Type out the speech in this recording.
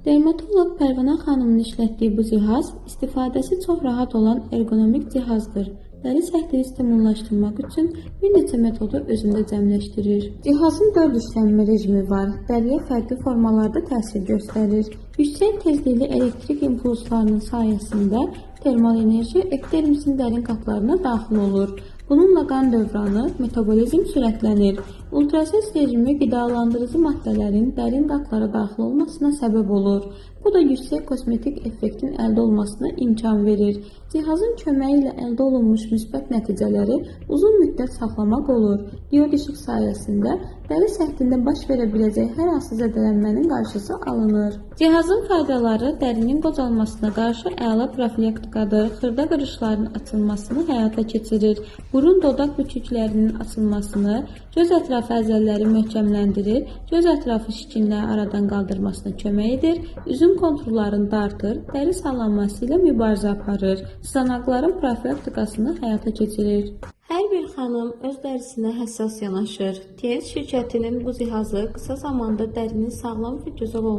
Dermatoloq Pərvanə xanımın işlətdiyi bu cihaz istifadəsi çox rahat olan ergonomik cihazdır. Dəri səthini stimullaşdırmaq üçün bir neçə metodu özündə cəmləşdirir. Cihazın 4 işlənmə rejimi var. Dəriyə fərqli formalarda təsir göstərir. Yüksək tezlikli elektrik impulslarının sayəsində termal enerji epidermisin dərin qatlarına daxil olur. Bununla qan dövranı, metabolizm sürətlənir. Ultrases rejimi qidalandırıcı maddələrin dərin qatlara daxil olmasına səbəb olur. Bu da yüksək kosmetik effektin əldə olmasına imkan verir. Cihazın köməyi ilə əldə olunmuş müsbət nəticələri uzun müddət saxlamaq olur. Diod işıq sayəsində dəri səthində baş verə biləcək hər hansı zədələnmənin qarşısı alınır. Cihazın faydaları dərinin qocalmasına qarşı əla profilaktikadır. Xırda qırışların açılmasını həyata keçirir. Burun dodaq büküklərinin açılmasını, göz ətrafı əzələləri möhkəmləndirir, göz ətrafı şikinləri aradan qaldırmasına kömək edir, üzün konturlarını dartır, dəri sallanması ilə mübarizə aparır, sızanaqların profilaktikasını həyata keçirir. Hər bir xanım öz dərisinə həssas yanaşır. TS şirkətinin bu cihazı qısa zamanda dərinin sağlam və gözəl olmasını